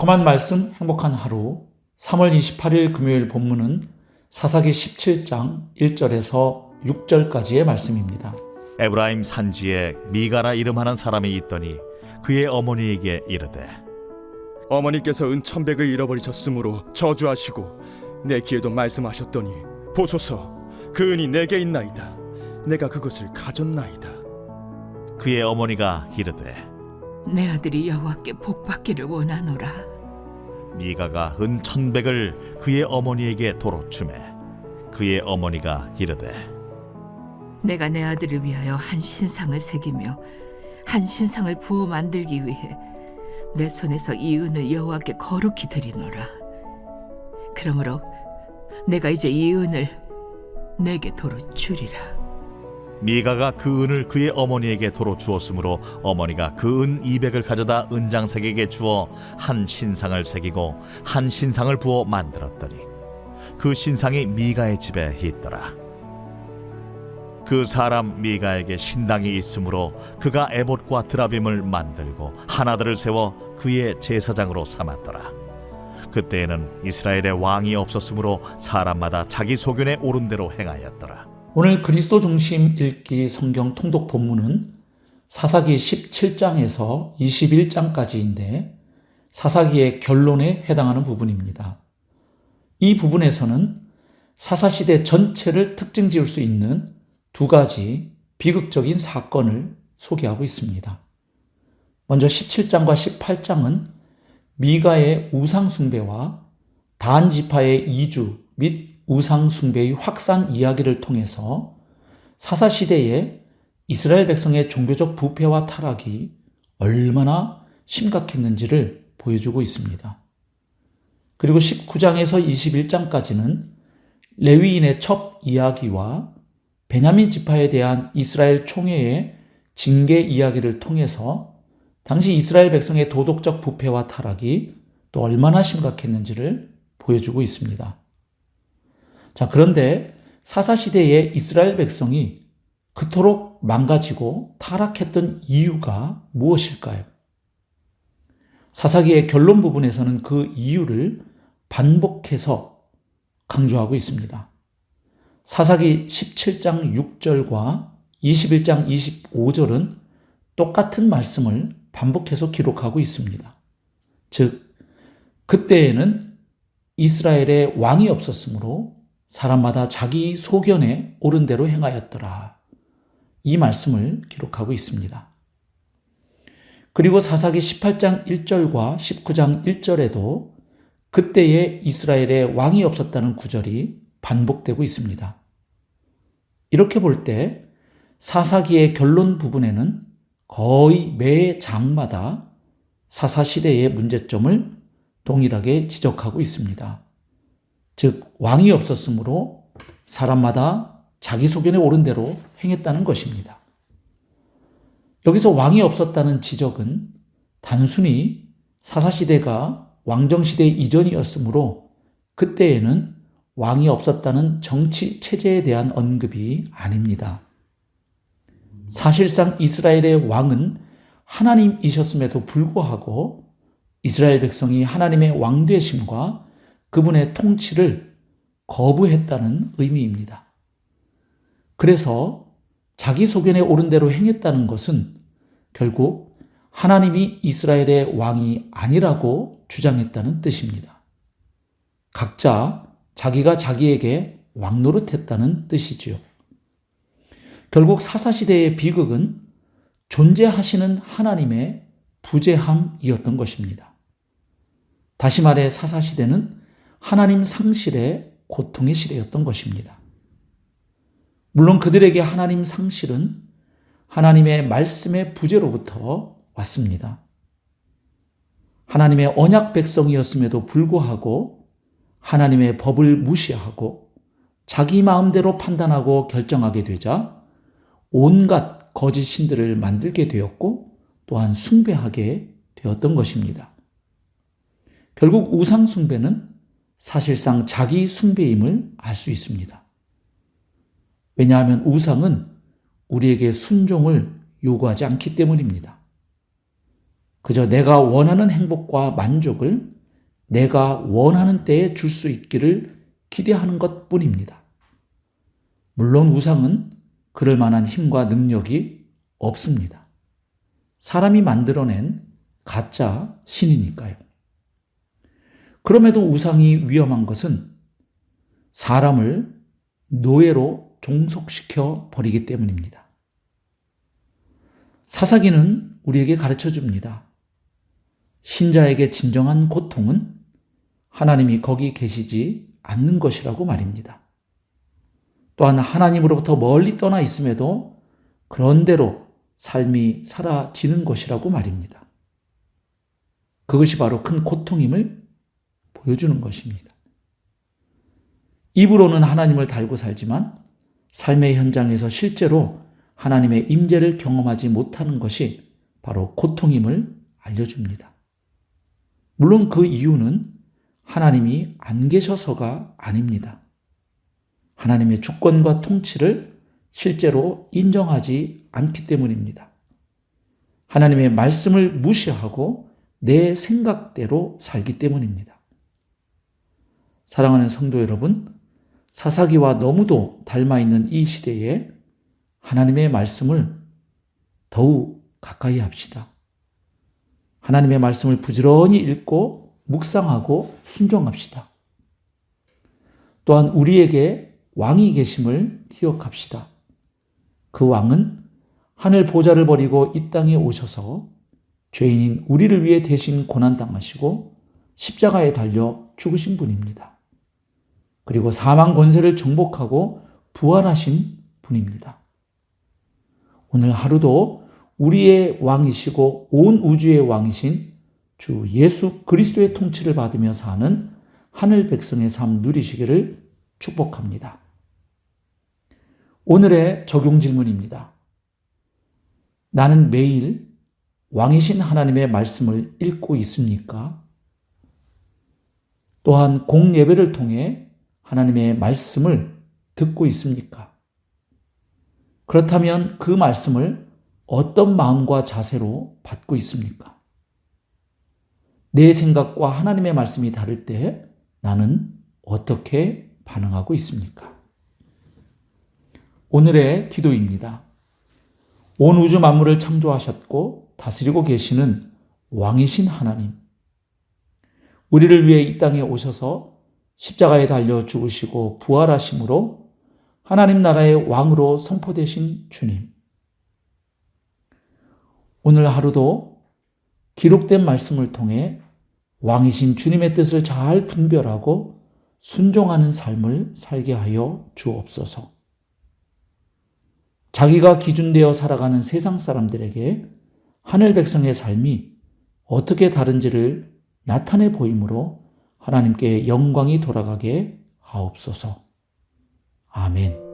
그만 말씀 행복한 하루 3월 28일 금요일 본문은 사사기 17장 1절에서 6절까지의 말씀입니다. 에브라임 산지에 미가라 이름하는 사람이 있더니 그의 어머니에게 이르되 어머니께서 은천백을 잃어버리셨으므로 저주하시고 내 귀에도 말씀하셨더니 보소서 그 은이 내게 있나이다. 내가 그것을 가졌나이다. 그의 어머니가 이르되 내 아들이 여호와께 복받기를 원하노라. 미가가 은 1,100을 그의 어머니에게 도로 주매 그의 어머니가 이르되 내가 내 아들을 위하여 한 신상을 새기며 한 신상을 부어 만들기 위해 내 손에서 이 은을 여호와께 거룩히 드리노라. 그러므로 내가 이제 이 은을 내게 도로 주리라. 미가가 그 은을 그의 어머니에게 도로 주었으므로 어머니가 그 은 200을 가져다 은장색에게 주어 한 신상을 새기고 한 신상을 부어 만들었더니 그 신상이 미가의 집에 있더라. 그 사람 미가에게 신당이 있으므로 그가 에봇과 드라빔을 만들고 한 아들을 세워 그의 제사장으로 삼았더라. 그때에는 이스라엘에 왕이 없었으므로 사람마다 자기 소견에 옳은 대로 행하였더라. 오늘 그리스도 중심 읽기 성경 통독 본문은 사사기 17장에서 21장까지인데 사사기의 결론에 해당하는 부분입니다. 이 부분에서는 사사시대 전체를 특징 지을 수 있는 두 가지 비극적인 사건을 소개하고 있습니다. 먼저 17장과 18장은 미가의 우상숭배와 단 지파의 이주 및 우상숭배의 확산 이야기를 통해서 사사시대의 이스라엘 백성의 종교적 부패와 타락이 얼마나 심각했는지를 보여주고 있습니다. 그리고 19장에서 21장까지는 레위인의 첩 이야기와 베냐민 지파에 대한 이스라엘 총회의 징계 이야기를 통해서 당시 이스라엘 백성의 도덕적 부패와 타락이 또 얼마나 심각했는지를 보여주고 있습니다. 자, 그런데 사사시대의 이스라엘 백성이 그토록 망가지고 타락했던 이유가 무엇일까요? 사사기의 결론 부분에서는 그 이유를 반복해서 강조하고 있습니다. 사사기 17장 6절과 21장 25절은 똑같은 말씀을 반복해서 기록하고 있습니다. 즉, 그때에는 이스라엘에 왕이 없었으므로 사람마다 자기 소견에 옳은 대로 행하였더라. 이 말씀을 기록하고 있습니다. 그리고 사사기 18장 1절과 19장 1절에도 그때에 이스라엘에 왕이 없었다는 구절이 반복되고 있습니다. 이렇게 볼 때 사사기의 결론 부분에는 거의 매 장마다 사사시대의 문제점을 동일하게 지적하고 있습니다. 즉, 왕이 없었으므로 사람마다 자기 소견에 옳은 대로 행했다는 것입니다. 여기서 왕이 없었다는 지적은 단순히 사사시대가 왕정시대 이전이었으므로 그때에는 왕이 없었다는 정치 체제에 대한 언급이 아닙니다. 사실상 이스라엘의 왕은 하나님이셨음에도 불구하고 이스라엘 백성이 하나님의 왕 되심과 그분의 통치를 거부했다는 의미입니다. 그래서 자기 소견에 옳은 대로 행했다는 것은 결국 하나님이 이스라엘의 왕이 아니라고 주장했다는 뜻입니다. 각자 자기가 자기에게 왕 노릇했다는 뜻이지요. 결국 사사시대의 비극은 존재하시는 하나님의 부재함이었던 것입니다. 다시 말해 사사시대는 하나님 상실의 고통의 시대였던 것입니다. 물론 그들에게 하나님 상실은 하나님의 말씀의 부재로부터 왔습니다. 하나님의 언약 백성이었음에도 불구하고 하나님의 법을 무시하고 자기 마음대로 판단하고 결정하게 되자 온갖 거짓 신들을 만들게 되었고 또한 숭배하게 되었던 것입니다. 결국 우상 숭배는 사실상 자기 숭배임을 알 수 있습니다. 왜냐하면 우상은 우리에게 순종을 요구하지 않기 때문입니다. 그저 내가 원하는 행복과 만족을 내가 원하는 때에 줄 수 있기를 기대하는 것 뿐입니다. 물론 우상은 그럴 만한 힘과 능력이 없습니다. 사람이 만들어낸 가짜 신이니까요. 그럼에도 우상이 위험한 것은 사람을 노예로 종속시켜 버리기 때문입니다. 사사기는 우리에게 가르쳐 줍니다. 신자에게 진정한 고통은 하나님이 거기 계시지 않는 것이라고 말입니다. 또한 하나님으로부터 멀리 떠나 있음에도 그런대로 삶이 사라지는 것이라고 말입니다. 그것이 바로 큰 고통임을 보여주는 것입니다. 입으로는 하나님을 달고 살지만 삶의 현장에서 실제로 하나님의 임재를 경험하지 못하는 것이 바로 고통임을 알려줍니다. 물론 그 이유는 하나님이 안 계셔서가 아닙니다. 하나님의 주권과 통치를 실제로 인정하지 않기 때문입니다. 하나님의 말씀을 무시하고 내 생각대로 살기 때문입니다. 사랑하는 성도 여러분, 사사기와 너무도 닮아있는 이 시대에 하나님의 말씀을 더욱 가까이 합시다. 하나님의 말씀을 부지런히 읽고 묵상하고 순종합시다. 또한 우리에게 왕이 계심을 기억합시다. 그 왕은 하늘 보좌를 버리고 이 땅에 오셔서 죄인인 우리를 위해 대신 고난당하시고 십자가에 달려 죽으신 분입니다. 그리고 사망 권세를 정복하고 부활하신 분입니다. 오늘 하루도 우리의 왕이시고 온 우주의 왕이신 주 예수 그리스도의 통치를 받으며 사는 하늘 백성의 삶 누리시기를 축복합니다. 오늘의 적용 질문입니다. 나는 매일 왕이신 하나님의 말씀을 읽고 있습니까? 또한 공예배를 통해 하나님의 말씀을 듣고 있습니까? 그렇다면 그 말씀을 어떤 마음과 자세로 받고 있습니까? 내 생각과 하나님의 말씀이 다를 때 나는 어떻게 반응하고 있습니까? 오늘의 기도입니다. 온 우주 만물을 창조하셨고 다스리고 계시는 왕이신 하나님, 우리를 위해 이 땅에 오셔서 십자가에 달려 죽으시고 부활하심으로 하나님 나라의 왕으로 선포되신 주님, 오늘 하루도 기록된 말씀을 통해 왕이신 주님의 뜻을 잘 분별하고 순종하는 삶을 살게 하여 주옵소서. 자기가 기준되어 살아가는 세상 사람들에게 하늘 백성의 삶이 어떻게 다른지를 나타내 보이므로 하나님께 영광이 돌아가게 하옵소서. 아멘.